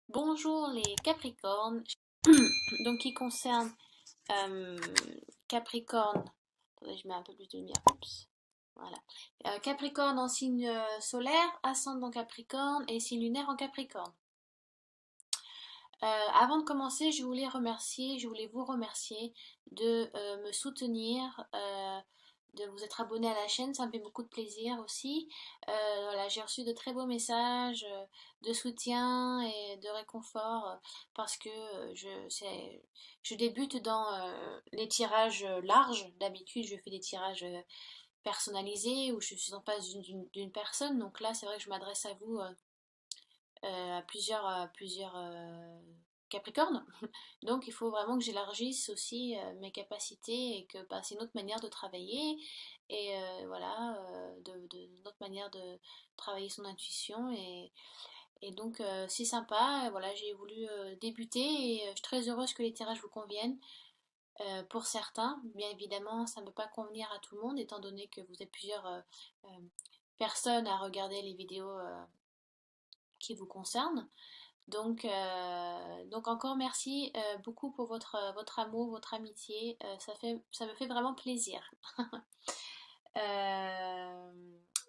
Bonjour les Capricornes, donc qui concerne euh, Capricorne, attendez, je mets un peu plus de lumière, oups, voilà. Capricorne en signe solaire, ascendant Capricorne et signe lunaire en Capricorne. Avant de commencer, je voulais vous remercier de me soutenir, de vous être abonné à la chaîne, ça me fait beaucoup de plaisir aussi. Voilà, j'ai reçu de très beaux messages de soutien et de réconfort parce que je débute dans les tirages larges. D'habitude, je fais des tirages personnalisés où je suis en face d'une personne. Donc là, c'est vrai que je m'adresse à vous à plusieurs Capricornes. Donc il faut vraiment que j'élargisse aussi mes capacités et que bah, c'est une autre manière de travailler et voilà, une autre manière de travailler son intuition et donc c'est sympa. Voilà, j'ai voulu débuter et je suis très heureuse que les tirages vous conviennent. Pour certains, bien évidemment, ça ne peut pas convenir à tout le monde étant donné que vous êtes plusieurs euh, personnes à regarder les vidéos qui vous concernent. Donc encore merci beaucoup pour votre amour, votre amitié. Ça me fait vraiment plaisir. Euh,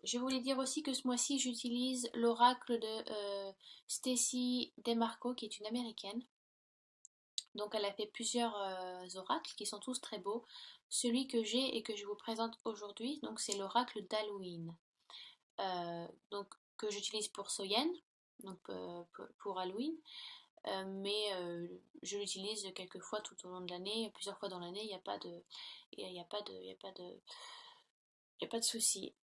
je voulais dire aussi que ce mois-ci, j'utilise l'oracle de Stacy DeMarco, qui est une américaine. Donc elle a fait plusieurs oracles qui sont tous très beaux. Celui que j'ai et que je vous présente aujourd'hui, donc c'est l'oracle d'Halloween. Donc que j'utilise pour Soyen, donc pour Halloween. Mais je l'utilise quelques fois tout au long de l'année, plusieurs fois dans l'année, il n'y a pas de, il y a pas de, il y a pas de, il y a pas de souci.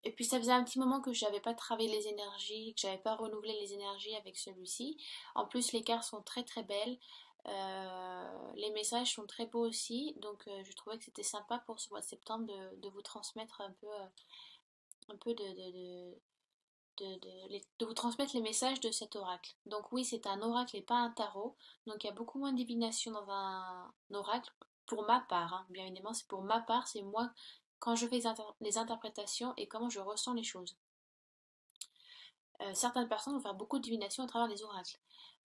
Et puis ça faisait un petit moment que je n'avais pas travaillé les énergies, que j'avais pas renouvelé les énergies avec celui-ci. En plus, les cartes sont très très belles. Les messages sont très beaux aussi, donc je trouvais que c'était sympa pour ce mois de septembre de vous transmettre un peu de vous transmettre les messages de cet oracle. Donc oui, c'est un oracle et pas un tarot. Donc il y a beaucoup moins de divination dans un oracle, pour ma part. Hein. Bien évidemment, c'est pour ma part, c'est moi quand je fais les interprétations et comment je ressens les choses. Certaines personnes vont faire beaucoup de divination à travers les oracles.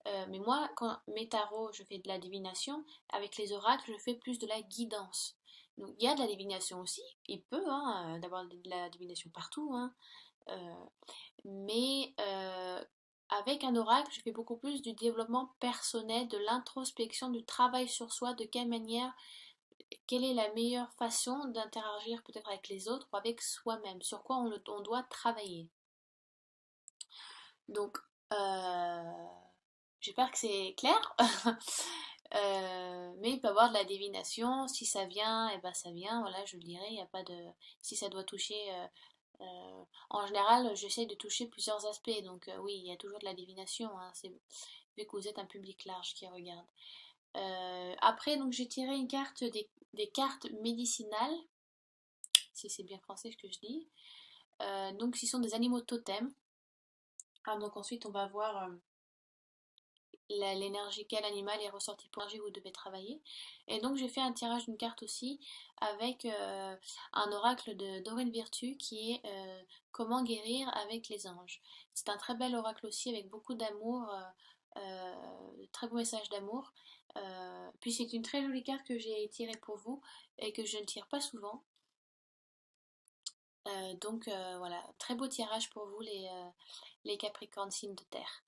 Mais moi, quand mes tarots, je fais de la divination. Avec les oracles, je fais plus de la guidance. Donc il y a de la divination aussi. Il peut hein, d'avoir de la divination partout. Hein. Euh, mais avec un oracle, je fais beaucoup plus du développement personnel, de l'introspection, du travail sur soi, de quelle manière, quelle est la meilleure façon d'interagir peut-être avec les autres ou avec soi-même, sur quoi on doit travailler. Donc, j'espère que c'est clair. Mais il peut y avoir de la divination, si ça vient, et ben ça vient, voilà, je le dirais, il n'y a pas de. Si ça doit toucher. En général, j'essaie de toucher plusieurs aspects, donc oui, il y a toujours de la divination, hein, vu que vous êtes un public large qui regarde. Après, donc j'ai tiré une carte des cartes médicinales, si c'est bien français ce que je dis. Donc, ce sont des animaux totems. Ah, donc ensuite, on va voir l'énergie, quel animal est ressorti pour l'énergie où vous devez travailler. Et donc j'ai fait un tirage d'une carte aussi avec un oracle de Dorine Virtue qui est comment guérir avec les anges. C'est un très bel oracle aussi avec beaucoup d'amour, très beau message d'amour. Puis c'est une très jolie carte que j'ai tirée pour vous et que je ne tire pas souvent. Donc voilà, très beau tirage pour vous les Capricornes signes de terre.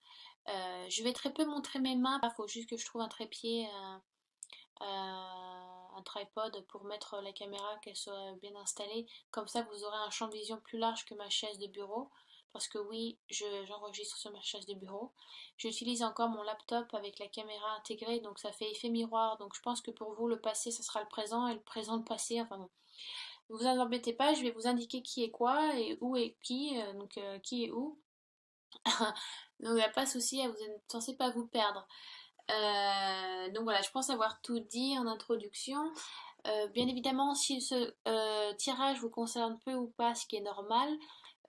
Je vais très peu montrer mes mains, il faut juste que je trouve un trépied, un tripod pour mettre la caméra, qu'elle soit bien installée. Comme ça, vous aurez un champ de vision plus large que ma chaise de bureau. Parce que oui, j'enregistre sur ma chaise de bureau. J'utilise encore mon laptop avec la caméra intégrée, donc ça fait effet miroir. Donc je pense que pour vous, le passé, ce sera le présent et le présent, le passé. Enfin bon, ne vous en embêtez pas, je vais vous indiquer qui est quoi et où est qui, donc qui est où. Donc il n'y a pas de souci, vous n'êtes censé pas vous perdre. Donc voilà, je pense avoir tout dit en introduction. Bien évidemment, si ce tirage vous concerne peu ou pas, ce qui est normal,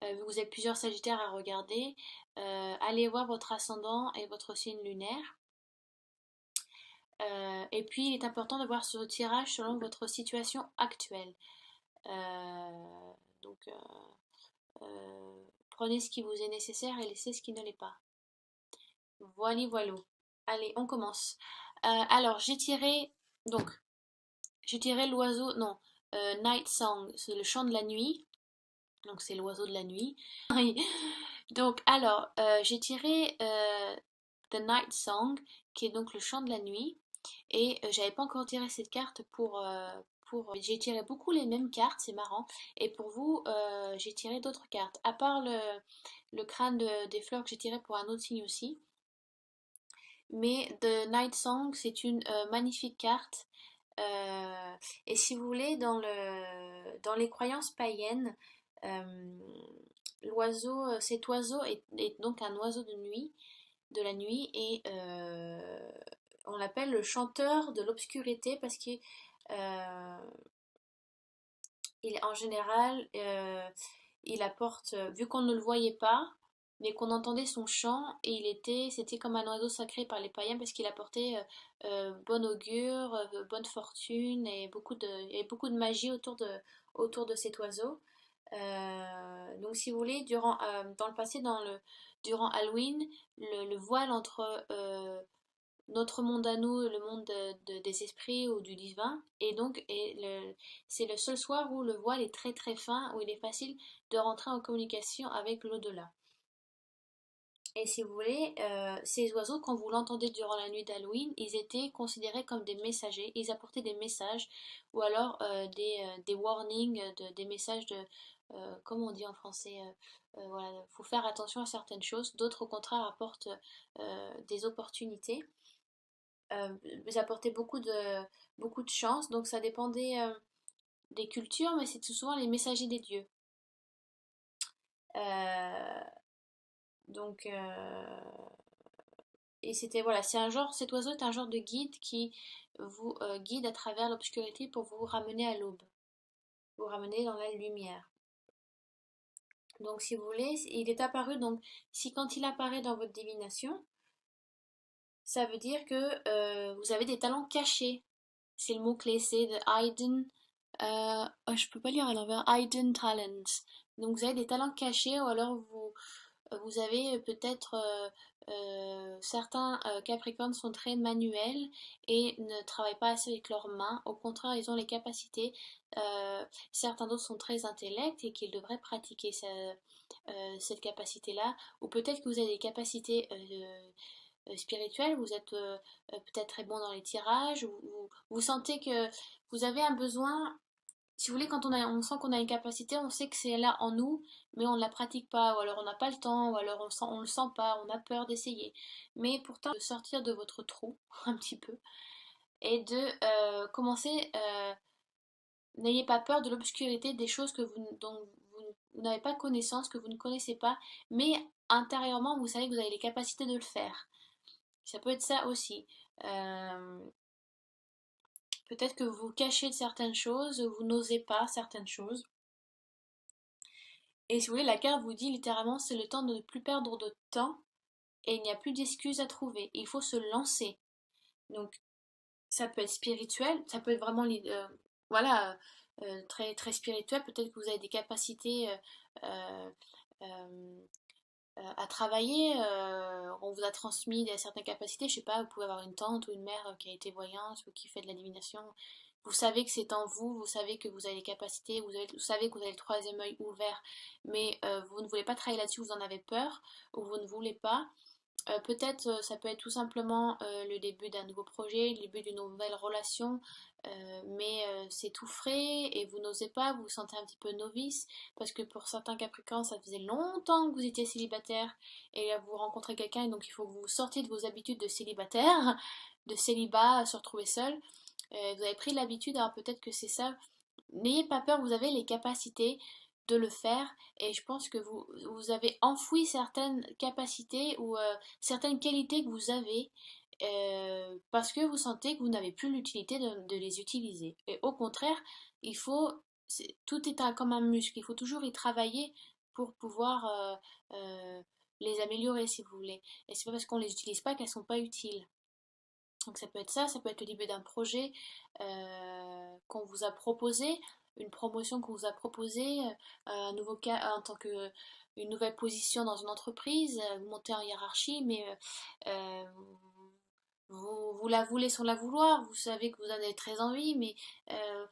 vu que vous êtes plusieurs sagittaires à regarder, allez voir votre ascendant et votre signe lunaire. Et puis, il est important de voir ce tirage selon votre situation actuelle. Donc, prenez ce qui vous est nécessaire et laissez ce qui ne l'est pas. Voilà, voilà. Allez, on commence. Alors, donc, j'ai tiré l'oiseau, non, Night Song, c'est le chant de la nuit, donc c'est l'oiseau de la nuit. Oui. Donc, alors, j'ai tiré The Night Song, qui est donc le chant de la nuit, et j'avais pas encore tiré cette carte j'ai tiré beaucoup les mêmes cartes, c'est marrant, et pour vous, j'ai tiré d'autres cartes, à part le crâne des fleurs que j'ai tiré pour un autre signe aussi. Mais The Night Song, c'est une magnifique carte. Euh, et si vous voulez, dans les croyances païennes, euh, cet oiseau est donc un oiseau de nuit, de la nuit, et on l'appelle le chanteur de l'obscurité parce qu'il en général, il apporte, vu qu'on ne le voyait pas, mais qu'on entendait son chant, et c'était comme un oiseau sacré par les païens parce qu'il apportait bon augure, bonne fortune et il y avait beaucoup de magie autour de cet oiseau. Donc, si vous voulez, dans le passé, durant Halloween, le voile entre notre monde à nous, le monde des esprits ou du divin, et donc c'est le seul soir où le voile est très très fin, où il est facile de rentrer en communication avec l'au-delà. Et si vous voulez, ces oiseaux, quand vous l'entendez durant la nuit d'Halloween, ils étaient considérés comme des messagers, ils apportaient des messages, ou alors des warnings, des messages comment on dit en français, voilà, faut faire attention à certaines choses, d'autres au contraire apportent des opportunités. J'apportais beaucoup de chance, donc ça dépendait des cultures, mais c'est tout souvent les messagers des dieux. Euh, donc, et c'était, voilà, cet oiseau est un genre de guide qui vous guide à travers l'obscurité pour vous ramener à l'aube, vous ramener dans la lumière. Donc, si vous voulez, il est apparu, donc, si quand il apparaît dans votre divination, ça veut dire que vous avez des talents cachés. C'est le mot-clé, c'est the hidden. Oh, je peux pas lire à l'envers. Hidden talents. Donc vous avez des talents cachés, ou alors vous avez peut-être certains Capricornes sont très manuels et ne travaillent pas assez avec leurs mains. Au contraire, ils ont les capacités. Euh, Certains d'autres sont très intellects et qu'ils devraient pratiquer cette capacité-là. Ou peut-être que vous avez des capacités spirituelles, vous êtes peut-être très bon dans les tirages, ou vous sentez que vous avez un besoin. Si vous voulez, quand on sent qu'on a une capacité, on sait que c'est là en nous, mais on ne la pratique pas, ou alors on n'a pas le temps, ou alors on le sent pas, on a peur d'essayer. Mais pourtant, de sortir de votre trou, un petit peu, et de commencer, n'ayez pas peur de l'obscurité, des choses dont vous n'avez pas connaissance, que vous ne connaissez pas, mais intérieurement, vous savez que vous avez les capacités de le faire. Ça peut être ça aussi. Euh, Peut-être que vous cachez de certaines choses, vous n'osez pas certaines choses. Et si vous voulez, la carte vous dit littéralement c'est le temps de ne plus perdre de temps et il n'y a plus d'excuses à trouver. Il faut se lancer. Donc ça peut être spirituel, ça peut être vraiment voilà, très, très spirituel. Peut-être que vous avez des capacités euh, euh, à travailler. On vous a transmis certaines capacités. Je sais pas, vous pouvez avoir une tante ou une mère qui a été voyante ou qui fait de la divination. Vous savez que c'est en vous, vous savez que vous avez les capacités, vous savez que vous avez le troisième œil ouvert, mais vous ne voulez pas travailler là-dessus, vous en avez peur, ou vous ne voulez pas. Peut-être ça peut être tout simplement le début d'un nouveau projet, le début d'une nouvelle relation, mais c'est tout frais et vous n'osez pas, vous vous sentez un petit peu novice, parce que pour certains Capricornes, ça faisait longtemps que vous étiez célibataire et là, vous rencontrez quelqu'un et donc il faut que vous sortiez de vos habitudes de célibataire, de célibat, se retrouver seul. Vous avez pris l'habitude, alors peut-être que c'est ça. N'ayez pas peur, vous avez les capacités de le faire et je pense que vous avez enfoui certaines capacités ou certaines qualités que vous avez parce que vous sentez que vous n'avez plus l'utilité de les utiliser. Et au contraire, tout est comme un muscle, il faut toujours y travailler pour pouvoir les améliorer si vous voulez. Et c'est pas parce qu'on les utilise pas qu'elles sont pas utiles. Donc ça peut être ça peut être le début d'un projet qu'on vous a proposé. une promotion qu'on vous a proposée, un nouveau cas en tant que une nouvelle position dans une entreprise, vous montez en hiérarchie, mais vous la voulez sans la vouloir, vous savez que vous en avez très envie, mais euh,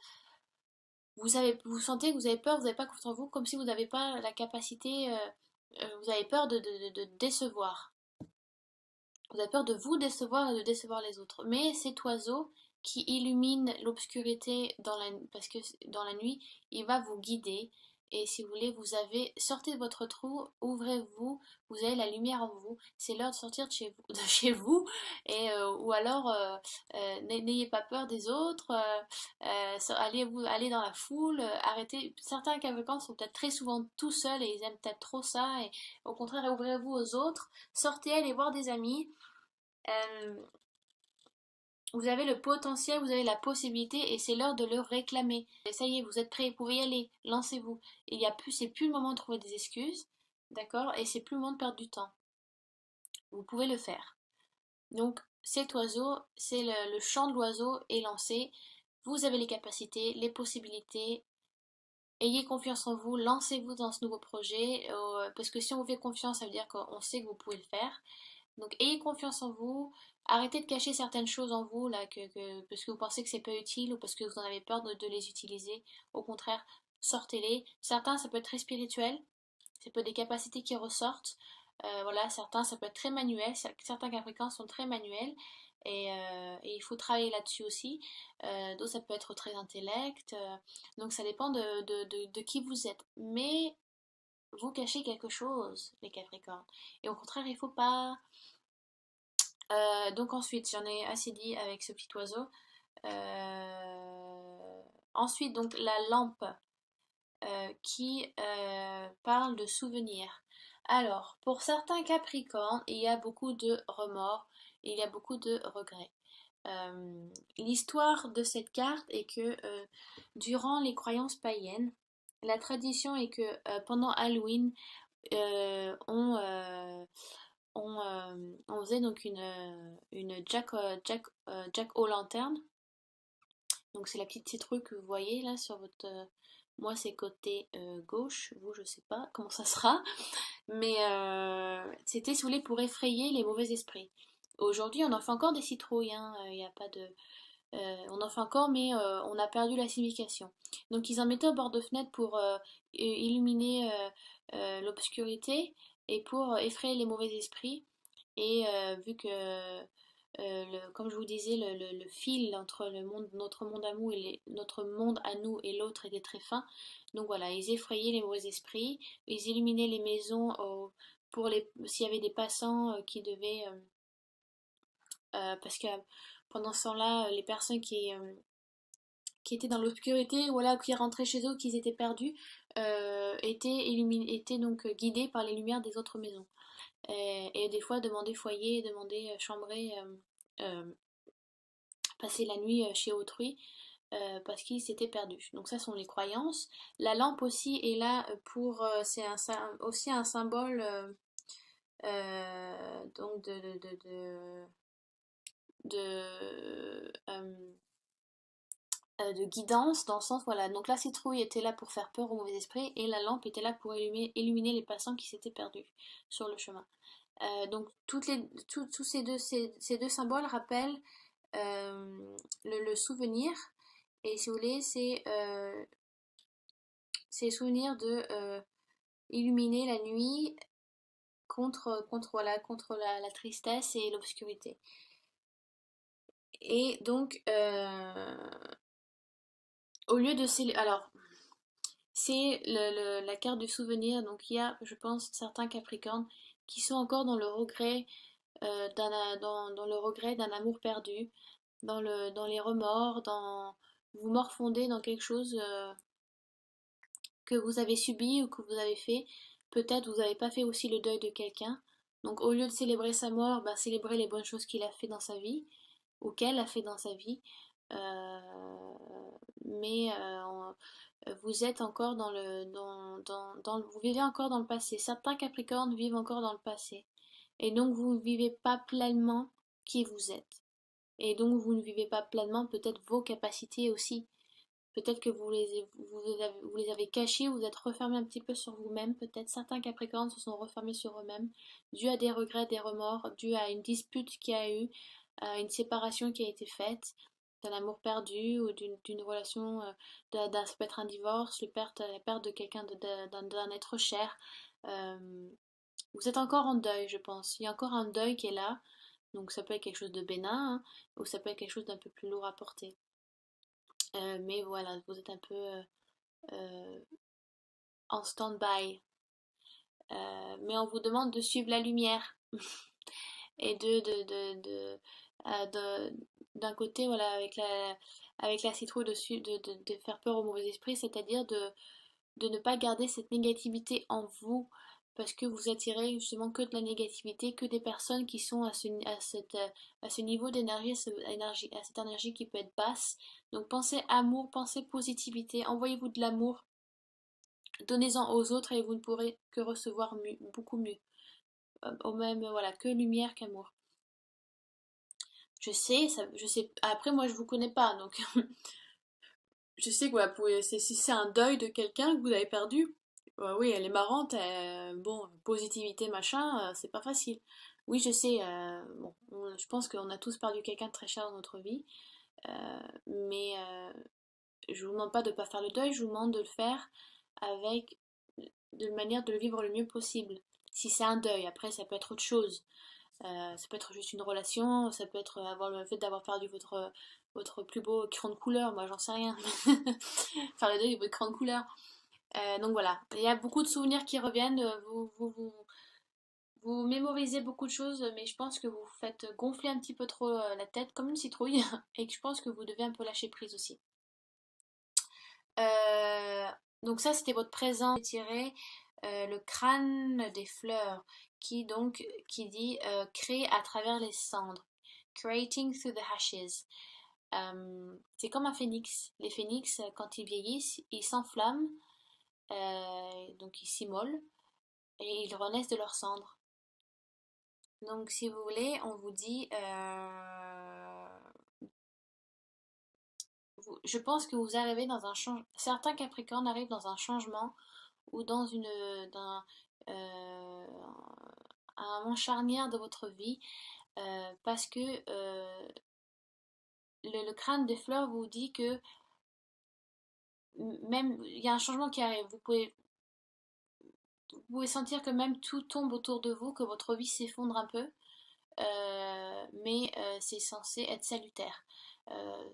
vous sentez que vous avez peur, vous n'avez pas confiance en vous, comme si vous n'avez pas la capacité, vous avez peur de décevoir. Vous avez peur de vous décevoir et de décevoir les autres. Mais cet oiseau qui illumine l'obscurité parce que dans la nuit, il va vous guider. Et si vous voulez, sortez de votre trou, ouvrez-vous, vous avez la lumière en vous. C'est l'heure de sortir de chez vous, ou alors n'ayez pas peur des autres. Allez dans la foule, arrêtez. Certains Capricornes sont peut-être très souvent tout seuls et ils aiment peut-être trop ça. Et au contraire, ouvrez-vous aux autres. Sortez, allez voir des amis. Euh, vous avez le potentiel, vous avez la possibilité et c'est l'heure de le réclamer. Et ça y est, vous êtes prêts, vous pouvez y aller, lancez-vous. C'est plus le moment de trouver des excuses, d'accord? Et c'est plus le moment de perdre du temps. Vous pouvez le faire. Donc cet oiseau, c'est le chant de l'oiseau est lancé. Vous avez les capacités, les possibilités. Ayez confiance en vous, lancez-vous dans ce nouveau projet, parce que si on vous fait confiance, ça veut dire qu'on sait que vous pouvez le faire. Donc ayez confiance en vous, arrêtez de cacher certaines choses en vous là, parce que vous pensez que c'est pas utile ou parce que vous en avez peur de les utiliser. Au contraire, sortez-les. Certains, ça peut être très spirituel, ça peut être des capacités qui ressortent. Voilà, certains, ça peut être très manuel, certains Capricornes sont très manuels. Et il faut travailler là-dessus aussi. D'autres, ça peut être très intellect. Donc ça dépend de qui vous êtes. Mais vous cachez quelque chose, les Capricornes. Et au contraire, il faut pas. Donc ensuite, j'en ai assez dit avec ce petit oiseau. Ensuite, donc la lampe qui parle de souvenirs. Alors, pour certains Capricornes, il y a beaucoup de remords, il y a beaucoup de regrets. L'histoire de cette carte est que durant les croyances païennes, la tradition est que pendant Halloween, on, on faisait donc une Jack o' lanterne. Donc c'est la petite citrouille que vous voyez là sur votre... moi c'est côté gauche, vous je sais pas comment ça sera. Mais c'était si vous voulez pour effrayer les mauvais esprits. Aujourd'hui on en fait encore des citrouilles, hein, y a pas de... on en fait encore mais on a perdu la signification. Donc ils en mettaient au bord de fenêtre pour illuminer l'obscurité et pour effrayer les mauvais esprits. Et vu que, comme je vous disais, le fil entre notre monde à nous notre monde à nous et l'autre était très fin. Donc voilà, ils effrayaient les mauvais esprits, ils illuminaient les maisons s'il y avait des passants qui devaient, parce que pendant ce temps-là, les personnes qui étaient dans l'obscurité, voilà, qui rentraient chez eux, qui étaient perdus, étaient donc guidés par les lumières des autres maisons. Et des fois demander foyer, demander chambrer, passer la nuit chez autrui parce qu'ils s'étaient perdus. Donc ça sont les croyances. La lampe aussi est là aussi un symbole donc de guidance dans le sens voilà donc la citrouille était là pour faire peur aux mauvais esprits et la lampe était là pour illuminer les passants qui s'étaient perdus sur le chemin. Donc tous ces deux symboles rappellent le souvenir. Et si vous voulez, c'est le souvenir de illuminer la nuit contre la tristesse et l'obscurité. Et donc, au lieu de célébrer... Alors, c'est la carte du souvenir. Donc, il y a, je pense, certains Capricornes qui sont encore dans le regret dans le regret d'un amour perdu, dans les remords, vous morfondez dans quelque chose que vous avez subi ou que vous avez fait. Peut-être vous n'avez pas fait aussi le deuil de quelqu'un. Donc au lieu de célébrer sa mort, bah, célébrez les bonnes choses qu'il a fait dans sa vie ou qu'elle a fait dans sa vie. Euh, mais vous êtes encore vous vivez encore dans le passé. Certains Capricornes vivent encore dans le passé. Et donc vous ne vivez pas pleinement qui vous êtes. Et donc vous ne vivez pas pleinement peut-être vos capacités aussi. Peut-être que vous les avez cachés, vous êtes refermé un petit peu sur vous-même. Peut-être certains Capricornes se sont refermés sur eux-mêmes, dû à des regrets, des remords, dû à une dispute qu'il y a eu, à une séparation qui a été faite, d'un amour perdu ou d'une relation, ça peut être un divorce, la perte de quelqu'un, d'un être cher. Euh, Vous êtes encore en deuil, je pense. Il y a encore un deuil qui est là. Donc ça peut être quelque chose de bénin, hein, ou ça peut être quelque chose d'un peu plus lourd à porter. Mais voilà, vous êtes un peu euh, en stand-by. Mais on vous demande de suivre la lumière. Et d'un côté, voilà, avec la citrouille, de faire peur au mauvais esprit, c'est-à-dire de ne pas garder cette négativité en vous, parce que vous attirez justement que de la négativité, que des personnes qui sont à ce niveau d'énergie, à cette énergie qui peut être basse. Donc pensez amour, pensez positivité, envoyez-vous de l'amour, donnez-en aux autres et vous ne pourrez que recevoir beaucoup mieux. Au même, voilà, que lumière qu'amour. Je sais, après moi je vous connais pas, donc je sais que voilà, si c'est un deuil de quelqu'un que vous avez perdu, oui, elle est marrante, bon, positivité, machin, c'est pas facile. Oui, je sais, bon, je pense qu'on a tous perdu quelqu'un de très cher dans notre vie, mais je vous demande pas de pas faire le deuil, je vous demande de le faire avec, de manière de le vivre le mieux possible. Si c'est un deuil, après ça peut être autre chose. Ça peut être juste une relation, ça peut être avoir le fait d'avoir perdu votre plus beau crayon de couleur, moi j'en sais rien. Faire le deuil de votre crayon de couleur. Donc voilà, il y a beaucoup de souvenirs qui reviennent, vous mémorisez beaucoup de choses, mais je pense que vous faites gonfler un petit peu trop la tête comme une citrouille, et que je pense que vous devez un peu lâcher prise aussi. Euh, donc ça c'était votre présent tiré, le crâne des fleurs, qui dit créer à travers les cendres. Creating through the ashes. C'est comme un phénix. Les phénix, quand ils vieillissent, ils s'enflamment, donc ils s'immolent, et ils renaissent de leurs cendres. Donc si vous voulez, on vous dit, je pense que vous arrivez dans un changement, certains Capricornes arrivent dans un changement ou euh, un moment charnière de votre vie, parce que le crâne des fleurs vous dit que même il y a un changement qui arrive. Vous pouvez sentir que même tout tombe autour de vous, que votre vie s'effondre un peu, mais c'est censé être salutaire.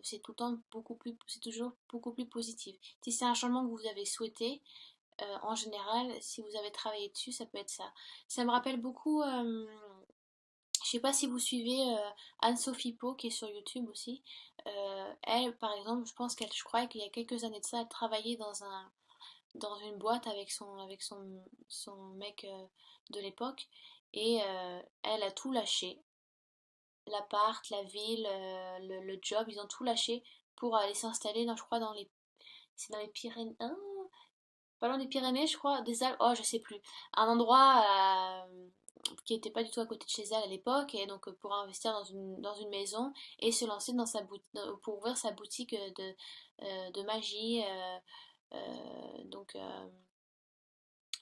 C'est tout le temps c'est toujours beaucoup plus positif. Si c'est un changement que vous avez souhaité, en général, si vous avez travaillé dessus, ça peut être ça. Ça me rappelle beaucoup, je sais pas si vous suivez Anne-Sophie Po qui est sur YouTube aussi. Elle, par exemple, je crois qu'il y a quelques années de ça, elle travaillait dans une boîte son mec de l'époque, et elle a tout lâché. L'appart, la ville, le job, ils ont tout lâché pour aller s'installer je crois c'est dans les Pyrénées, hein, pas loin des Pyrénées, je crois, des Alpes, oh je sais plus, un endroit qui était pas du tout à côté de chez elle à l'époque, et donc pour investir dans une maison et se lancer pour ouvrir sa boutique de magie. Donc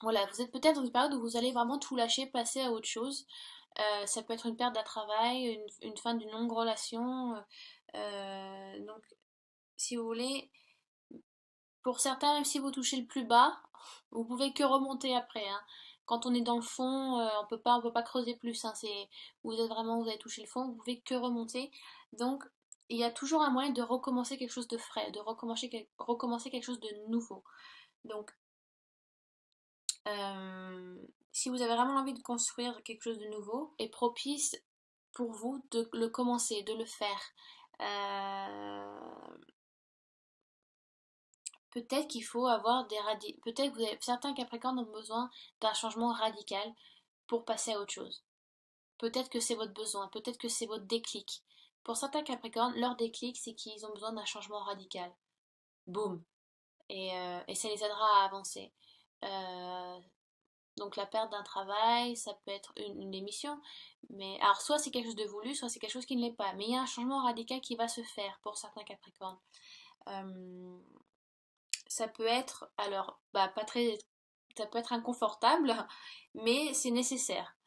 voilà, vous êtes peut-être dans une période où vous allez vraiment tout lâcher, passer à autre chose. Ça peut être une perte d'un travail, une fin d'une longue relation. Donc, si vous voulez, pour certains, même si vous touchez le plus bas, vous pouvez que remonter après, hein. Quand on est dans le fond, on peut pas creuser plus, hein. Vous avez touché le fond, vous pouvez que remonter. Donc, il y a toujours un moyen de recommencer quelque chose de frais, de recommencer quelque chose de nouveau. Donc, Euh, si vous avez vraiment envie de construire quelque chose de nouveau, est propice pour vous de le commencer, de le faire. Euh, Peut-être qu'il faut avoir peut-être que certains Capricornes ont besoin d'un changement radical pour passer à autre chose. Peut-être que c'est votre besoin, peut-être que c'est votre déclic. Pour certains Capricornes, leur déclic, c'est qu'ils ont besoin d'un changement radical. Boum. Et ça les aidera à avancer. Euh, Donc la perte d'un travail, ça peut être une démission. Mais alors soit c'est quelque chose de voulu, soit c'est quelque chose qui ne l'est pas. Mais il y a un changement radical qui va se faire pour certains Capricornes. Euh, ça peut être, alors, bah, pas très, ça peut être inconfortable, mais c'est nécessaire.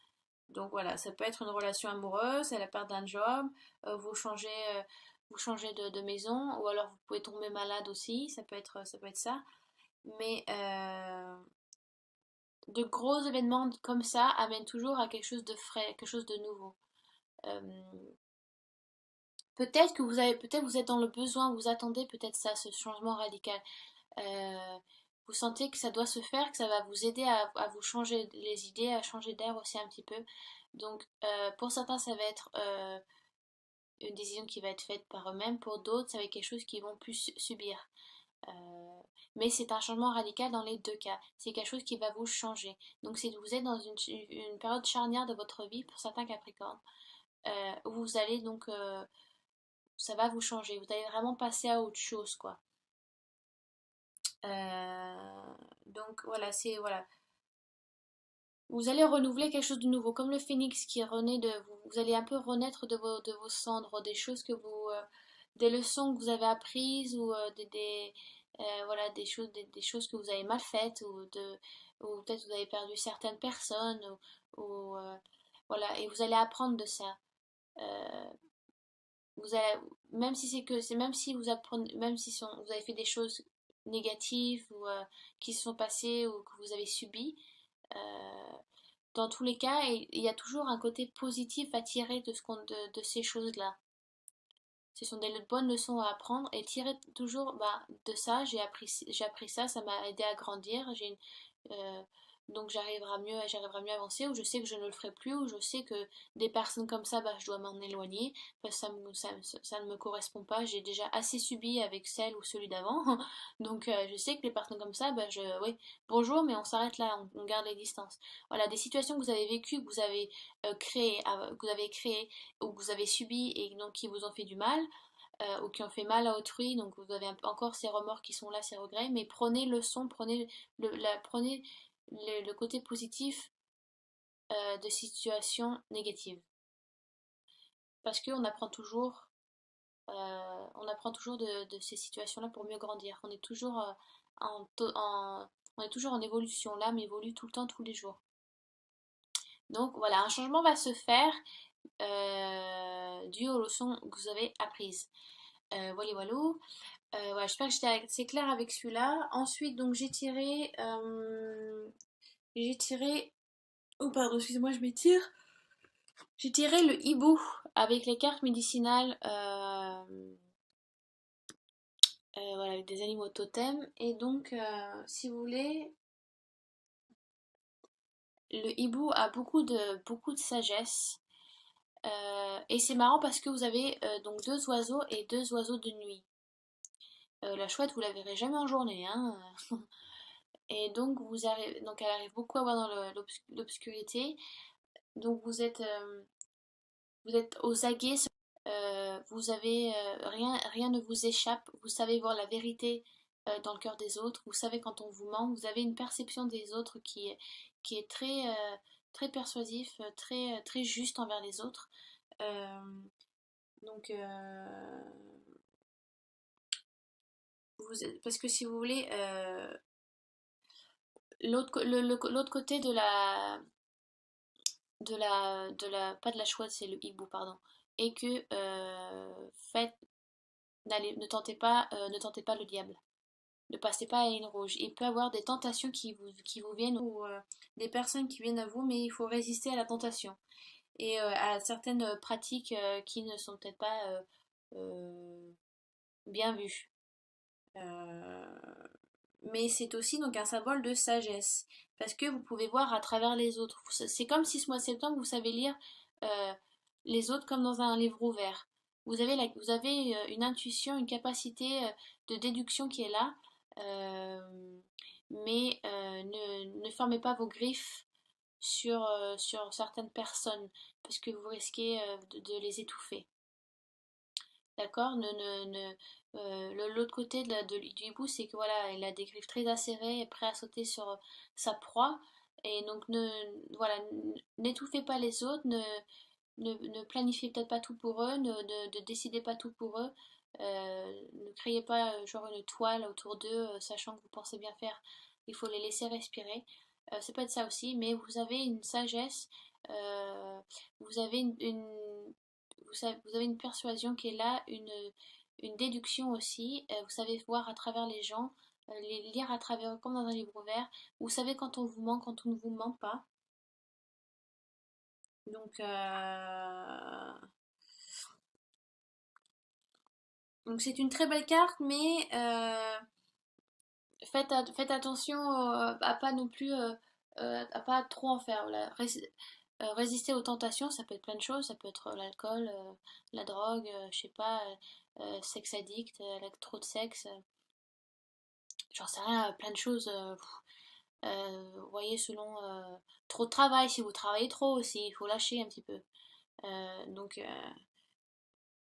Donc voilà, ça peut être une relation amoureuse, c'est la perte d'un job, vous changez de maison, ou alors vous pouvez tomber malade aussi, ça peut être ça. Mais de gros événements comme ça amènent toujours à quelque chose de frais, quelque chose de nouveau. Euh, peut-être vous êtes dans le besoin, vous attendez peut-être ça, ce changement radical. Euh, vous sentez que ça doit se faire, que ça va vous aider à vous changer les idées, à changer d'air aussi un petit peu. Donc pour certains, ça va être une décision qui va être faite par eux-mêmes, pour d'autres, ça va être quelque chose qu'ils vont plus subir. Euh, mais c'est un changement radical dans les deux cas. C'est quelque chose qui va vous changer. Donc si vous êtes dans une période charnière de votre vie, pour certains Capricornes, où vous allez donc, ça va vous changer. Vous allez vraiment passer à autre chose, quoi. Donc voilà, c'est voilà. Vous allez renouveler quelque chose de nouveau, comme le phénix qui renaît de vous. Vous allez un peu renaître de vos cendres, des choses que vous, des leçons que vous avez apprises ou voilà, des choses que vous avez mal faites ou peut-être vous avez perdu certaines personnes ou voilà, et vous allez apprendre de ça. Euh, vous allez, même si même si vous apprenez, même si vous avez fait des choses négatives ou qui se sont passées ou que vous avez subies. euh, Dans tous les cas, il y a toujours un côté positif à tirer de ces choses-là. Ce sont des bonnes leçons à apprendre et tirer toujours bah, de ça, j'ai appris ça, ça m'a aidé à grandir, euh, donc j'arriverai mieux à avancer, ou je sais que je ne le ferai plus, ou je sais que des personnes comme ça, bah, je dois m'en éloigner, parce que ça ne me correspond pas, j'ai déjà assez subi avec celle ou celui d'avant, donc je sais que les personnes comme ça, bah, oui, bonjour, mais on s'arrête là, on garde les distances. Voilà, des situations que vous avez vécues, que vous avez créées, ou que vous avez subies et donc qui vous ont fait du mal, ou qui ont fait mal à autrui, donc vous avez encore ces remords qui sont là, ces regrets, mais prenez le son, prenez le côté positif de situations négatives. Parce on apprend toujours de ces situations-là pour mieux grandir. On est toujours en évolution, l'âme évolue tout le temps, tous les jours. Donc voilà, un changement va se faire dû aux leçons que vous avez apprises. Voilà, voilà. Ouais, j'espère que j'étais assez claire avec celui-là. Ensuite, donc j'ai tiré, oh pardon, excusez-moi, je m'étire. J'ai tiré le hibou avec les cartes médicinales, voilà, avec des animaux totems. Et donc, si vous voulez, le hibou a beaucoup de sagesse. Et c'est marrant parce que vous avez donc deux oiseaux et deux oiseaux de nuit. La chouette, vous la verrez jamais en journée, hein. Et donc, donc elle arrive beaucoup à voir dans l'obscurité. Donc vous êtes aux aguets, rien ne vous échappe, vous savez voir la vérité dans le cœur des autres, vous savez quand on vous ment, vous avez une perception des autres qui est très persuasif, très juste envers les autres. Euh, donc, parce que si vous voulez, l'autre côté pas de la chouette, c'est le hibou, pardon, et que ne tentez pas le diable. Ne passez pas à la ligne rouge. Il peut y avoir des tentations qui vous viennent ou des personnes qui viennent à vous, mais il faut résister à la tentation et à certaines pratiques qui ne sont peut-être pas euh, bien vues. Euh, mais c'est aussi donc un symbole de sagesse parce que vous pouvez voir à travers les autres. C'est comme si ce mois de septembre vous savez lire euh, les autres comme dans un livre ouvert. Vous avez une intuition, une capacité de déduction qui est là, mais ne fermez pas vos griffes sur certaines personnes parce que vous risquez de les étouffer. D'accord? L'autre côté du hibou, c'est que voilà, il a des griffes très acérées et prêt à sauter sur sa proie. Et donc, voilà, n'étouffez pas les autres, ne planifiez peut-être pas tout pour eux, ne décidez pas tout pour eux. Ne créez pas genre une toile autour d'eux, sachant que vous pensez bien faire. Il faut les laisser respirer. C'est pas de ça aussi, mais vous avez une sagesse, euh, vous avez vous avez une persuasion qui est là, une déduction aussi. Vous savez voir à travers les gens, les lire à travers comme dans un livre ouvert. Vous savez quand on vous ment, quand on ne vous ment pas. Donc, donc c'est une très belle carte, mais faites attention à pas non plus à pas trop en faire. Voilà. Résister aux tentations, ça peut être plein de choses, ça peut être l'alcool, la drogue, je sais pas, sexe addict, trop de sexe, j'en sais rien, plein de choses. Vous voyez, selon trop de travail, si vous travaillez trop aussi, il faut lâcher un petit peu. Donc,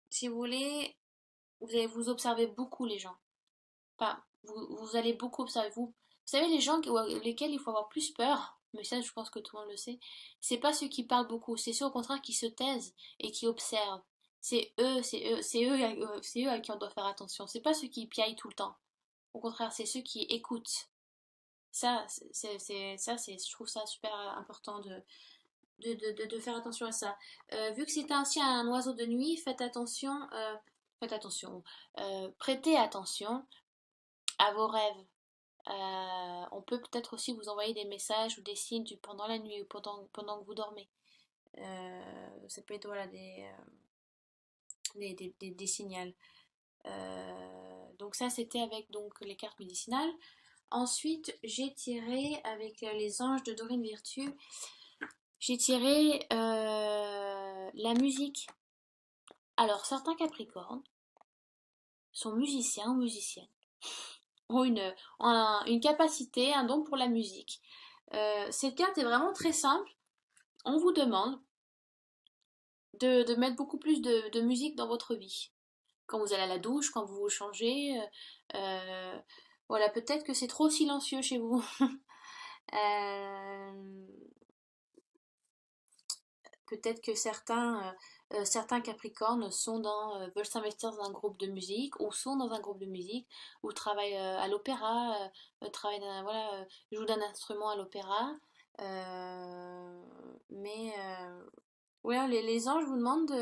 si vous voulez, vous allez vous observer beaucoup les gens. Enfin, vous allez beaucoup observer vous. Vous savez, les gens lesquels il faut avoir plus peur, mais ça je pense que tout le monde le sait, c'est pas ceux qui parlent beaucoup, c'est ceux au contraire qui se taisent et qui observent. C'est eux à qui on doit faire attention. C'est pas ceux qui piaillent tout le temps. Au contraire, c'est ceux qui écoutent. Je trouve ça super important de faire attention à ça. Vu que c'est ainsi un oiseau de nuit, faites attention, prêtez attention à vos rêves. On peut peut-être aussi vous envoyer des messages ou des signes pendant la nuit ou pendant que vous dormez. Ça peut être voilà, des signaux. Donc ça c'était avec donc les cartes médicinales. Ensuite j'ai tiré avec les anges de Dorine Virtue, j'ai tiré la musique. Alors certains Capricornes sont musiciens ou musiciennes, ont une capacité, un don pour la musique. Cette carte est vraiment très simple. On vous demande de mettre beaucoup plus de musique dans votre vie. Quand vous allez à la douche, quand vous vous changez, euh, voilà, peut-être que c'est trop silencieux chez vous. Euh, Peut-être que certains Capricornes veulent s'investir dans un groupe de musique ou sont dans un groupe de musique ou travaillent à l'opéra, voilà, jouent d'un instrument à l'opéra. Mais ouais, les anges vous demandent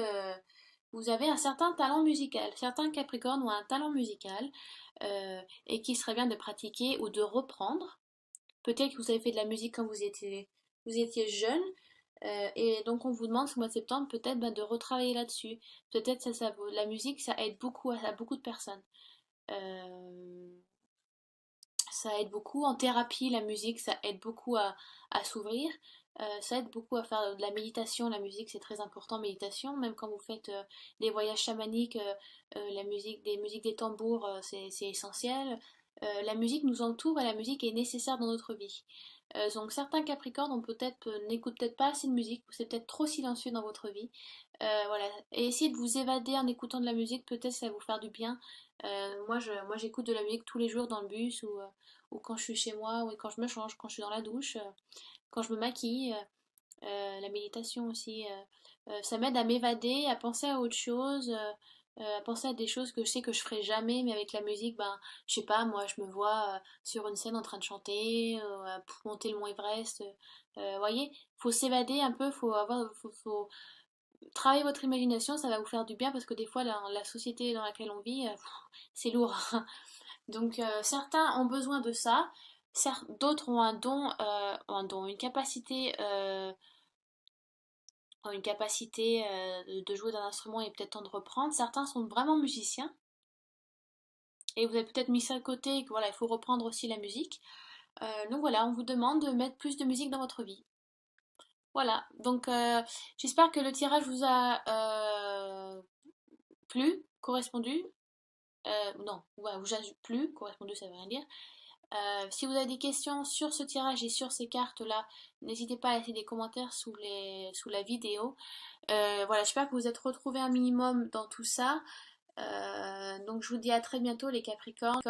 vous avez un certain talent musical. Certains Capricornes ont un talent musical et qui serait bien de pratiquer ou de reprendre. Peut-être que vous avez fait de la musique quand vous étiez jeune et donc on vous demande ce mois de septembre peut-être de retravailler là-dessus. Peut-être la musique ça aide beaucoup à beaucoup de personnes. Euh, Ça aide beaucoup en thérapie, la musique, ça aide beaucoup à s'ouvrir. Ça aide beaucoup à faire de la méditation. La musique, c'est très important, méditation. Même quand vous faites des voyages chamaniques, des musiques des tambours, c'est essentiel. La musique nous entoure et la musique est nécessaire dans notre vie. Donc certains Capricornes n'écoutent peut-être pas assez de musique, ou c'est peut-être trop silencieux dans votre vie. Voilà. Et essayez de vous évader en écoutant de la musique, peut-être ça va vous faire du bien. Moi j'écoute de la musique tous les jours dans le bus ou quand je suis chez moi, ou quand je me change, quand je suis dans la douche, quand je me maquille, la méditation aussi. Ça m'aide à m'évader, à penser à autre chose, à penser à des choses que je sais que je ferai jamais, mais avec la musique, ben, je sais pas, moi je me vois sur une scène en train de chanter, pour monter le Mont Everest. Voyez, faut s'évader un peu, faut travailler votre imagination, ça va vous faire du bien parce que des fois, la société dans laquelle on vit, c'est lourd. Donc certains ont besoin de ça, d'autres ont une capacité de jouer d'un instrument et peut-être temps de reprendre. Certains sont vraiment musiciens et vous avez peut-être mis ça de côté et que voilà, il faut reprendre aussi la musique. Donc voilà, on vous demande de mettre plus de musique dans votre vie. Voilà, donc j'espère que le tirage vous a plu, correspondu. Non, ouais, vous a plu, correspondu ça veut rien dire. Si vous avez des questions sur ce tirage et sur ces cartes-là, n'hésitez pas à laisser des commentaires sous la vidéo. Voilà, j'espère que vous êtes retrouvés un minimum dans tout ça. Donc je vous dis à très bientôt les Capricornes.